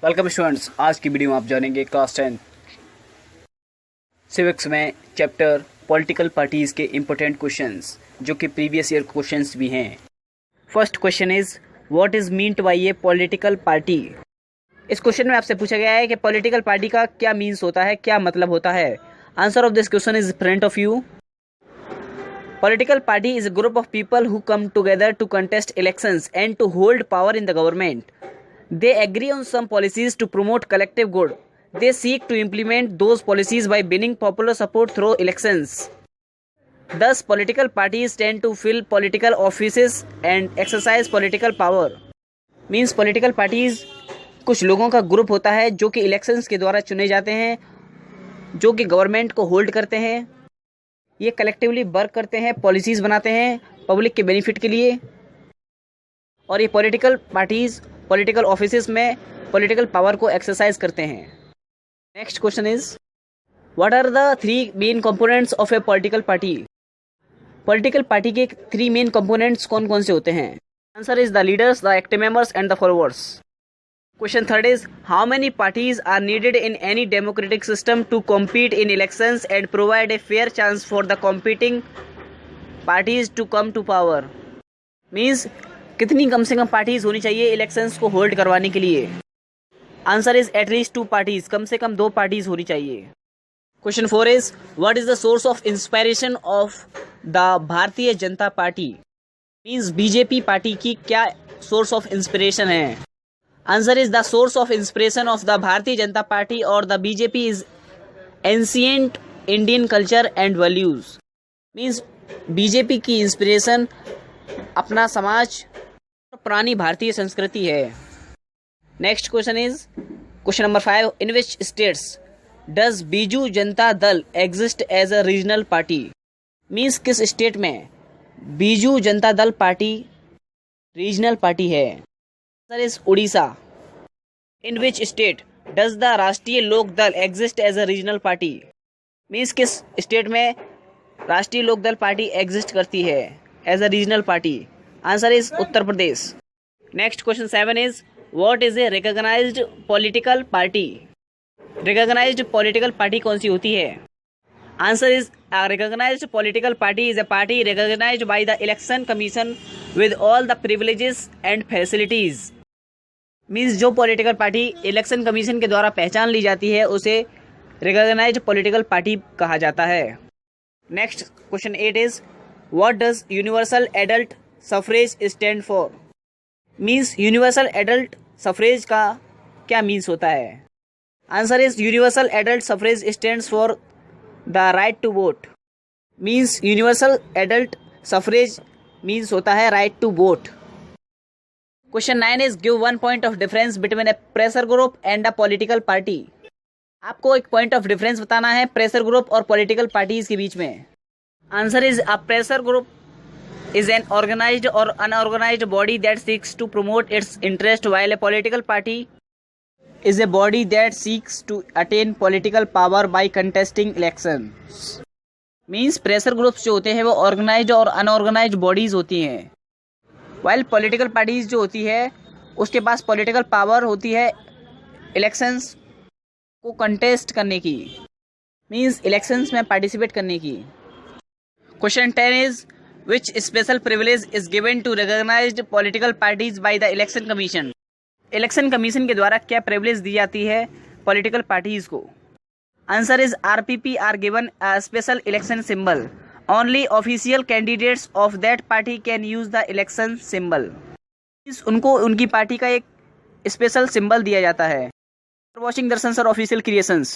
Welcome students. आज की video में आप जानेंगे क्लास 10 सिविक्स में चैप्टर पॉलिटिकल पार्टीज के इम्पोर्टेंट क्वेश्चंस जो कि प्रीवियस ईयर क्वेश्चंस भी हैं। First question is what is meant by A political party. इस क्वेश्चन में आपसे पूछा गया है कि पॉलिटिकल पार्टी का क्या मीन्स होता है, क्या मतलब होता है। Answer of this question is front of you. Political party is a group of people who come together to contest elections and to hold power in the government. They agree on some policies to promote collective good. They seek to implement those policies by winning popular support through elections. Thus, political parties tend to fill political offices and exercise political power. Means political parties कुछ लोगों का group होता है जो कि elections के द्वारा चुने जाते हैं, जो कि गवर्नमेंट को होल्ड करते हैं। ये कलेक्टिवली वर्क करते हैं, पॉलिसीज़ बनाते हैं पब्लिक के बेनिफिट के लिए, और ये पॉलिटिकल पार्टीज़ पॉलिटिकल ऑफिसेस में पॉलिटिकल पावर को एक्सरसाइज करते हैं। Next question is what are the 3 main components of a political party. Political party के 3 मेन कंपोनेंट्स कौन कौन से होते हैं। Answer is the leaders, the active members and the followers. Question 3 is how many parties are needed in any democratic system to compete in elections and provide a fair chance for the competing parties to come to power। Means कितनी कम से कम parties होनी चाहिए elections को hold करवाने के लिए। Answer is at least 2 parties, कम से कम 2 parties होनी चाहिए। Question 4 is what is the source of inspiration of the भारतीय Janata party. Means BJP party की क्या सोर्स ऑफ इंस्पिरेशन है। Answer is the source of inspiration of the Bharatiya Janata party और the BJP is ancient Indian culture and values. Means BJP की inspiration अपना समाज, पुरानी भारतीय संस्कृति है। Next question is question number 5 in which states does Biju Janata Dal exist as a regional party. Means किस state में Biju Janata Dal party regional party है। Answer is Orissa. In which state does the Rashtriya Lok Dal exist as a regional party. Means किस state में Rashtriya Lok Dal party exist करती है as a regional party. Answer is Uttar Pradesh. Next question 7 is what is a recognized political party. Recognized political party कौन सी होती है। Answer is a recognized political party is a party recognized by the election commission with all the privileges and facilities। Means जो political party election commission के द्वारा पहचान ली जाती है उसे रिकॉग्नाइज्ड पॉलिटिकल पार्टी कहा जाता है। Next question 8 is what does universal adult suffrage stand for. Means universal adult suffrage का क्या मीन्स होता है। Answer is universal adult suffrage stands for the right to vote. Means universal adult suffrage means होता है right to vote. Question 9 is give 1 point of difference between a pressure group and a political party. आपको एक point of difference बताना है pressure group और political parties के बीच में। Answer is a pressure group is an organized or unorganized body that seeks to promote its interest, while a political party is a body that seeks to attain political power by contesting elections। Means pressure groups जो होते हैं वो organised और unorganised bodies होती हैं, while political parties जो होती है उसके पास पॉलिटिकल पावर होती है इलेक्शंस को कंटेस्ट करने की, मीन्स इलेक्शंस में पार्टिसिपेट करने की। Question 10 is which special privilege is given to recognized political parties by the election commission। Election commission के द्वारा क्या प्रिविलेज दी जाती है पॉलिटिकल पार्टीज को। Answer is RPP are given a special election symbol. Only official candidates of that party can use the election symbol. उनको उनकी party का एक स्पेशल सिंबल दिया जाता है। वॉचिंग दर्शन सर ऑफिशियल क्रिएशंस।